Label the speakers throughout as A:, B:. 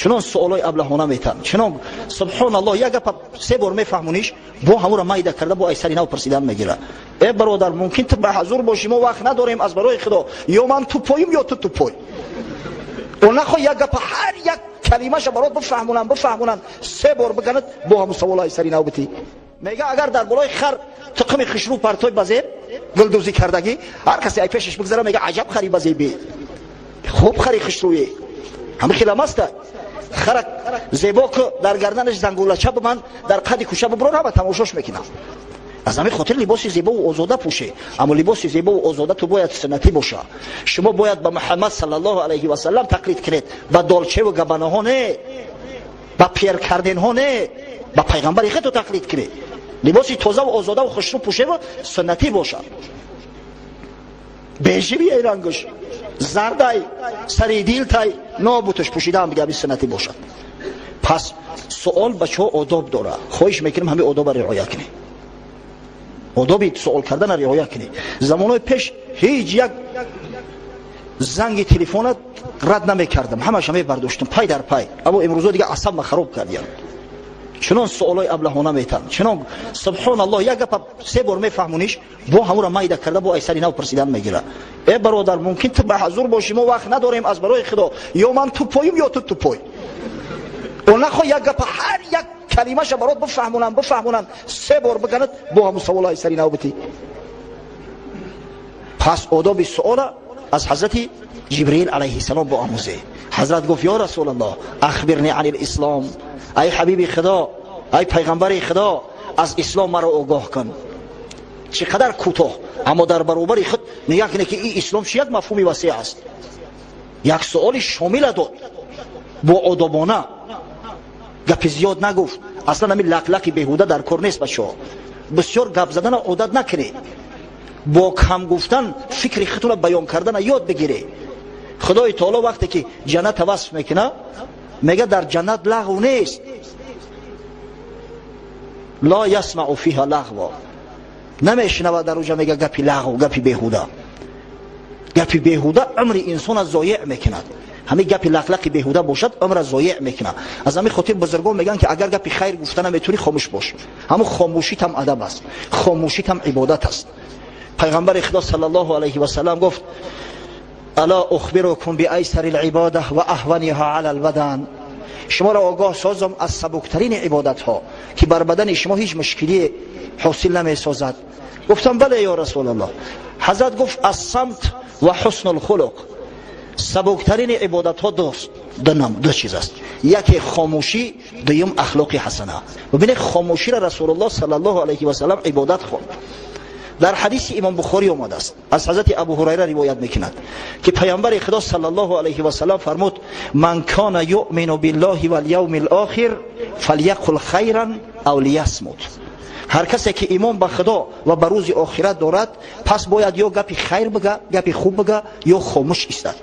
A: چنان سوالای ابلهانه میتن، چنان سبحان الله یک گپ سه بار میفهمونیش با همون مایده کرده با ایسری نو پرسیدن میگیره. ای برادر ممکن تو به حضور باشیم و وقت نداریم از برای خدا، یا من تو پاییم یا تو پای. و نخواه یک گپ هر یک کلمه‌ش برات بفهمونن سه بار بگند با همون سوالای ایسری نو بتی. میگه اگر در بالای خر تقم خشرو پرتوی بزه گلدوزی کردگی هر کسی ای پیشش بگذره میگه عجب خری بزه بی خوب خری خشرویی همه خیلی ماسته خرک زیبا که در گردنش زنگولچه به من در قد کوشه ببرو را تماشاش میکنم. از همین خاطر لباس زیبا و آزاده پوشه، اما لباس زیبا و آزاده تو باید سنتی باشه. شما باید به محمد صلی الله علیه و سلم تقلید کنید، با دالچه و گبنه ها نه، با پیر کردن ها نه، با پیغمبر خود تقلید کنید. لباس تازه و آزاده و خوشرو پوشه و سنتی باشه. بیجی بی رنگش زردای سریدیل تای نابوتش پوشیده هم بگه سنتی باشد. پس سوال بچه ها آداب داره، خواهش میکنم همه آداب رعایت کنی، آدابی سوال کردن رعایت کنی. زمانهای پیش هیچ یک زنگ تلفن رد نمیکردم، همش همه برداشتم پای در پای، اما امروز دیگه عصب خراب کردیم. چنان سوالای ابلهانه میتن، چنان سبحان الله یک گپ سه بار میفهمونیش با همون مایده کرده با ایسری نو پرسیدن میگیره. ای برادر ممکن تو به حضور باشیم و وقت نداریم از برای خدا، یا من تو پاییم یا تو پای. و نخواه یک گپ هر یک کلمه‌ش برات بفهمونن سه بار بگند با همون سوالای ایسری نو بتی. پس آداب سوال از حضرت جبرئیل علیه السلام با آموزه. حضرت گفت یا رسول الله اخبرنی عن الاسلام، ای حبیب خدا، ای پیغمبر خدا، از اسلام مرا آگاه کن. چقدر کوتاه اما در برابر خود نگاه کنه که این اسلام چه یک مفهومی وسیع است. یک سوال شامل داد با آدابانه، گپ زیاد نگفت. اصلا همین لقلقی بیهوده در کار نیست. بچه‌ها بسیار گپ زدن عادت نکنید، با کم گفتن فکر خودتون بیان کردن یاد بگیرید. خدای تعالی وقتی که جنت وصف میکنه میگه در جنت لغو نیست، لا یسمع فیها لغوا، نمیشنوه در اونجا میگه گپی لغو، گپی بیهوده. گپی بیهوده عمر انسان از ضایع میکند. همین گپی لقلقی بیهوده باشد عمر از ضایع میکنه. از همین خاطر بزرگان میگن که اگر گپی خیر گفتن نمیتونی خاموش باش. همون خاموشی هم ادب است، خاموشی هم عبادت است. پیغمبر خدا صلی الله علیه و سلم گفت الا اخبرکم بایسر العباده و اهونها علی البدن، شما را آگاه سازم از سبکترین عبادت ها که بر بدن شما هیچ مشکلی حاصل نمی سازد. گفتم بله یا رسول الله. حضرت گفت الصمت و حسن الخلق، سبکترین عبادت ها دو چیز است، یکی خاموشی، دوم اخلاق حسنه. ببینید خاموشی را رسول الله صلی الله علیه و سلم عبادت خواند. در حدیث امام بخاری آمده است، از حضرت ابو هریره روایت میکند که پیامبر خدا صلی الله علیه و سلم فرمود من کان یؤمن بالله والیوم الاخر فلیقل خیرا او لیصمت. هر کسی که ایمان به خدا و به روز آخرت دارد پس باید یا گپی خیر بگه، گپی خوب بگه، یا خاموش ایستد.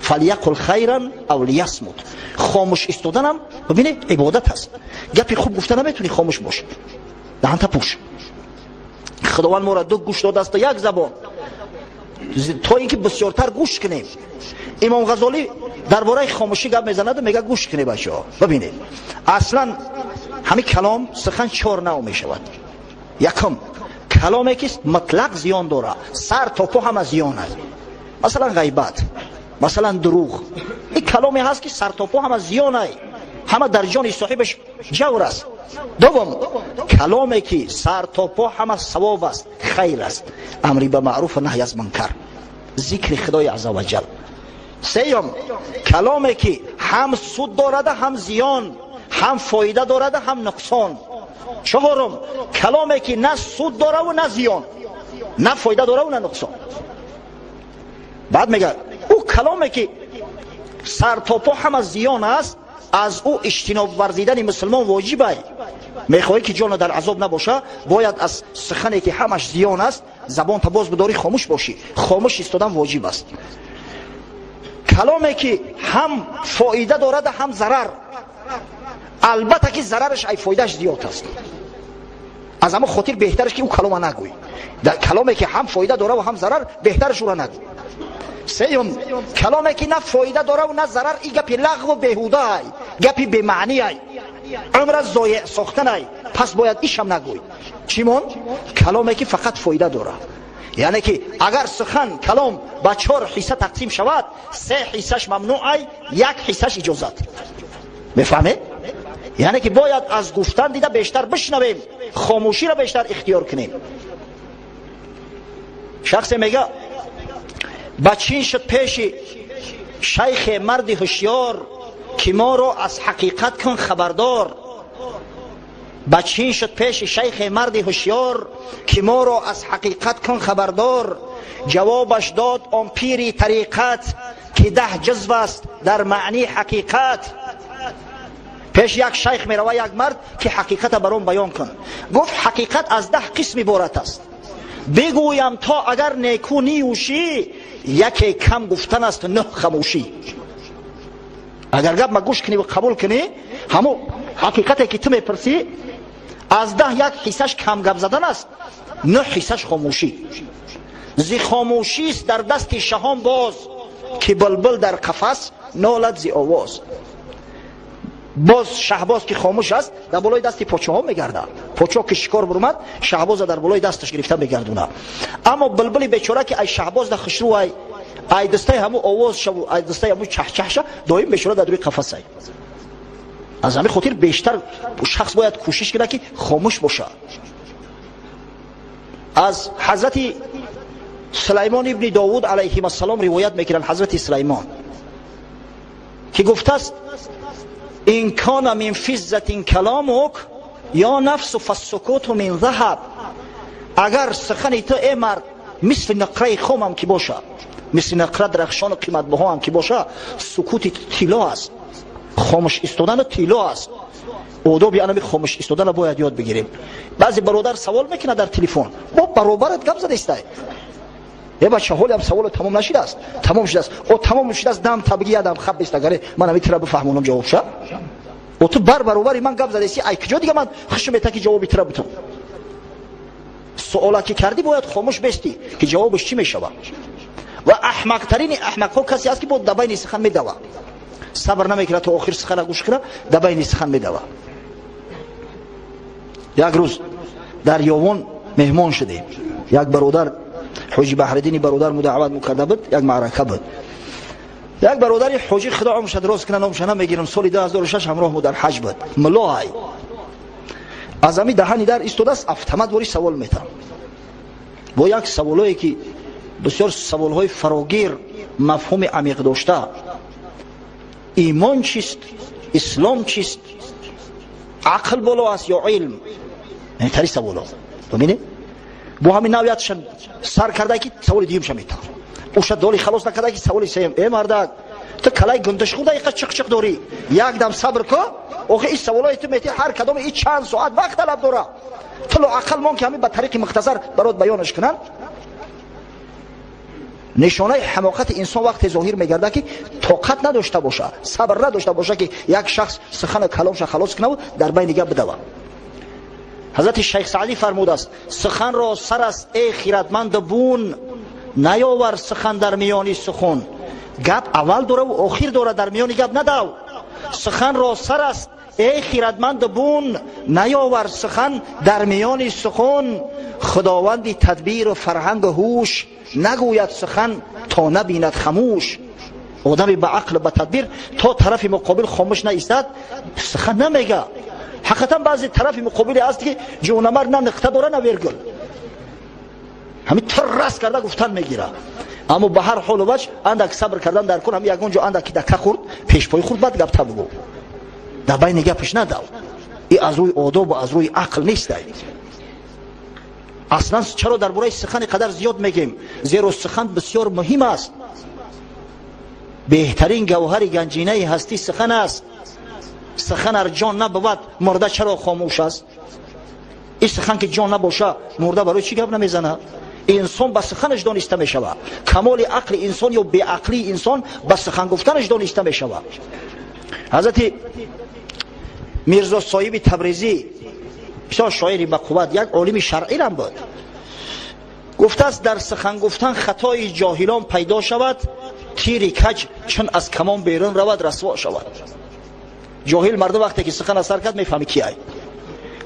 A: فلیقل خیرا او لیصمت. خاموش ایستادن هم ببینید عبادت است. گپی خوب گفتن نمیتونی خاموش باش، دهنت پوش. خداوند ما را دو گوش داده است، یک زبان، تا اینکه بسیارتر گوش کنیم. امام غزالی درباره خاموشی گپ میزند و میگه گوش کنید بچه‌ها. ببینید اصلا همین کلام سخن چهار نوع می شود. یکم کلامی که مطلق زیان داره، سر تا پا هم زیان است، مثلا غیبت، مثلا دروغ. این کلامی هست که سر تا پا هم زیان است، همه در جان صاحبش جور است. دوم کلامی که سر تا پا هم ثواب است، خیر است، امری به معروف و نهی از منکر، ذکر خدای عزوجل. سوم کلامی که هم سود دارد هم زیان، هم فایده دارد هم نقصان. چهارم کلامی که نه سود داره و نه زیان، نه فایده داره و نه نقصان. بعد میگه او کلامی که سر تا پا هم زیان است، از او اجتناب ورزیدن مسلمان واجبه. میخواهی که جان در عذاب نباشه باید از سخنی که همش زیان است زبان تا باز بداری، خاموش باشی. خاموش ایستادن واجب است. کلامی که هم فایده دارد هم ضرر، البته که ضررش ای فایدهش زیاد است، از اما خاطر بهترش که او کلام نگوی. در کلامی که هم فایده داره و هم ضرر بهترش رو نگوی. سیوم کلامی که نه فایده داره و نه ضرر، این گپی لغو و بیهوده ای، گپی بی معنی ای، عمر ضایع ساختن ای. پس باید ایش هم نگوی. چیمون؟ کلامی که فقط فایده داره. یعنی که اگر سخن کلام با 4 حصه تقسیم شود، 3 حصهش ممنوع ای، 1 حصهش اجازت. بفهمه؟ یعنی که باید از گفتن دیده بیشتر بشنویم، خاموشی را بیشتر اختیار کنیم. شخص میگه بچین شد پیش شیخ مرد هوشیار که ما رو از حقیقت کن خبردار. بچین شد پیش شیخ مرد هوشیار که ما رو از حقیقت کن خبردار. جوابش داد آن پیری طریقت که 10 جزو است در معنی حقیقت. پیش یک شیخ می روه یک مرد که حقیقت برام بیان کن. گفت حقیقت از 10 قسم عبارت است. بگویم تا اگر نیکو نیوشی، یکی کم گفتن است 9 خاموشی. اگر گپ ما گوش کنی و قبول کنی، همو حقیقتی که تو میپرسی از 10 1 حصهش کم گپ زدن است، 9 حصهش خاموشی. زی خاموشی است در دست شهان باز، که بلبل در قفس نالد زی آواز. باز شهباز که خاموش است در بالای دست پاچه ها میگرده. پاچه که شکار برمد، شهباز در بالای دستش گرفته میگردونه. اما بلبل بیچاره که ای شهباز در خشرو ای دسته همو آواز شو، ای دسته همو چه چه شو، دائم بیچاره در روی قفس ای. از همین خاطر بیشتر شخص باید کوشش کنه که خاموش باشه. از حضرت سلیمان ابن داوود علیه السلام روایت میکنن، حضرت سلیمان که گفته است این کان من فضة کلامک یا نفس فالسکوت من ذهب. اگر سخن تو ای مرد مثل نقره خام هم که باشه، مثل نقره درخشان و قیمت بها هم که باشه، سکوت طلا است، خاموش ایستادن طلا است. آداب یعنی خاموش ایستادن باید یاد بگیریم. بعضی برادر سوال میکنه در تلفن، با برابرت گپ زده است. یه بچه حالی هم سوال تمام نشده است، تمام شده است. او تمام شده است، دم تبگی ادم خب است. اگر من میتونم بفهمونم جواب شه، او تو برابری من گپ زده است، ای کجا دیگه من خشم تا که جوابی تر بتم. سوالی که کردی باید خاموش بستی که جوابش چی میشه. و احمق ترین احمق ها کسی است که بود دبای سخن میدوه، صبر نمیکنه تا آخر سخن گوش کنه، دبای سخن میدوه. یک روز در یوان مهمان شدیم، یک برادر حاجی بحردینی برادر مدعوت میکرده بود، یک معرکه بود. یک برادری حاجی خدا عمرش دراز کنه نامش نمیگیرم، سال 2006 همراه مو در حج بود. ملای از امی دهنی در ایستاده است، автомат وری سوال میتم. با یک سوالایی که بسیار سوالهای فراگیر مفهوم عمیق داشته. ایمان چیست؟ اسلام چیست؟ عقل بالا است یا علم؟ این تری سوالا. ببینید با همین نوعیتش سر کرده که سوال دیگه میشه میتونه. اوشا دولی خلاص نکرده که سوال سیم. ای مردک تو کلای گندش خود دقیقه چق چق داری، یک دم صبر کن. آخه این سوالای تو میتی هر کدام این چند ساعت وقت طلب داره. تو لو عقل مون که همین به طریق مختصر برات بیانش کنن. نشانه حماقت انسان وقتی ظاهر میگرده که طاقت نداشته باشه، صبر نداشته باشه که یک شخص سخن کلامش خلاص کنه و در بین دیگه بدوه. حضرت شیخ سعدی فرموده است سخن را سر است ای خیرتمند بون، نیاور سخن در میانی سخن. گپ اول داره و آخر داره، در میانی گپ ندو. سخن را سر است ای خیرتمند بون، نیاور سخن در میانی سخن. خداوندی تدبیر و فرهنگ و هوش، نگوید سخن تا نبیند خموش. آدمی با عقل با تدبیر تا طرف مقابل خاموش نایستد سخن نمیگه. حقیقتا بعضی طرف مقابل است که جونمر نه نقطه داره نه ویرگول، همین تر راست کرده گفتن میگیره. اما به هر حال و وجه اندک صبر کردن در کن، هم یگون جا اندک دکه خورد پیش پای خورد بعد گپ تا بگو، در بین گپش ندو. این از روی آداب و از روی عقل نیست. اصلا چرا درباره سخن قدر زیاد میگیم؟ زیرا سخن بسیار مهم است. بهترین گوهر گنجینه هستی سخن است. سخن ار جان نبود مرده چرا خاموش است؟ این سخن که جان نباشه مرده برای چی گپ نمیزنه؟ انسان با سخنش دانسته میشوه. کمال عقل انسان یا بی عقلی انسان با سخن گفتنش دانسته میشوه. حضرت میرزا صاحب تبریزی بسیار شاعری با قوت، یک عالم شرعی هم بود. گفته است در سخن گفتن خطای جاهلان پیدا شود، تیر کج چون از کمان بیرون رود رسوا شود. جاهل مرد وقتی که سخن اثر کرد میفهمی کی ای.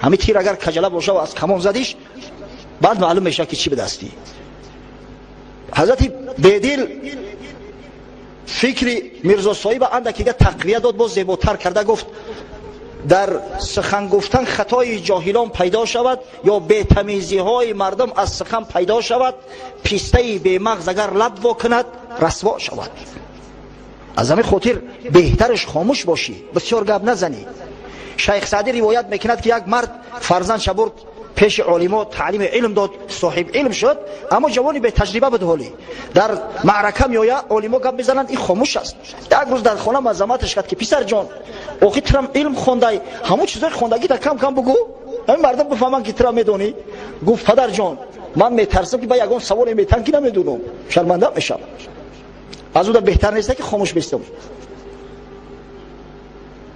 A: همین تیر اگر کجله باشه و از کمان زدیش بعد معلوم میشه که چی به دستی. حضرت بیدل فکری میرزا صاحب اندکیگه تقویه داد، باز زیباتر کرده، گفت در سخن گفتن خطای جاهلان پیدا شود یا بی‌تمیزی های مردم از سخن پیدا شود، پیسته بی مغز اگر لب وا کند رسوا شود. از همین خاطر بهترش خاموش باشی، بسیار گپ نزنی. شیخ سعدی روایت میکند که یک مرد فرزندش برد پیش عالما تعلیم علم داد، صاحب علم شد، اما جوانی به تجربه بود. حالی در معرکه میآید عالما گپ میزنند این خاموش است. یک روز در خانه مزاحمتش کرد که پسر جان آخی ترم علم خوندی، همون چیزای خوندگی تا کم کم بگو، همین مردم بفهمن که ترم میدونی. گفت پدر جان من میترسم که با یگان سوال میتن که نمیدونم، شرمنده میشم. از اون بهتر نیست که خاموش بستم.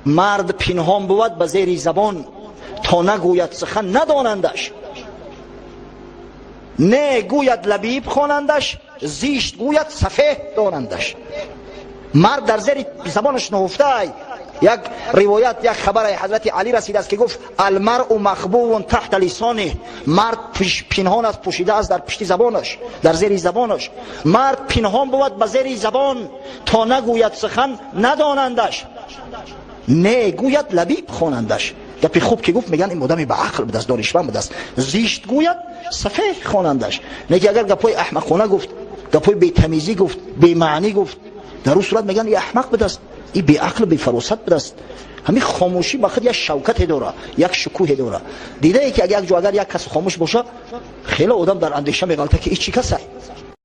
A: مرد پنهان بود به زیر زبان، تا نگوید سخن ندانندش. نه گوید لبیب خوانندش، زیشت گوید سفه دانندش. مرد در زیر زبانش نهفته. یک روایت، یک خبر حضرت علی رسیده است که گفت المرء مخبوء تحت لسانه، مرد پنهان است، پوشیده است در پشت زبانش، در زیر زبانش. مرد پنهان بود به زیر زبان، تا نگوید سخن ندانندش. نه گوید لبیب خوانندش. گپی خوب که گفت میگن این مدام به عقل بدست، دانشمند بدست. زیشت گوید سفه خوانندش. نه که اگر گپای احمقانه گفت، گپای بی تمیزی گفت، بی معنی گفت، در اون صورت میگن این احمق بدست، این بی عقل بی فراست بدست. همین خاموشی بخاطر یک شوکت داره، یک شکوه داره. دیده ای که اگر یک کس خاموش باشه خیلی آدم در اندیشه میغلطه که این چی کسه.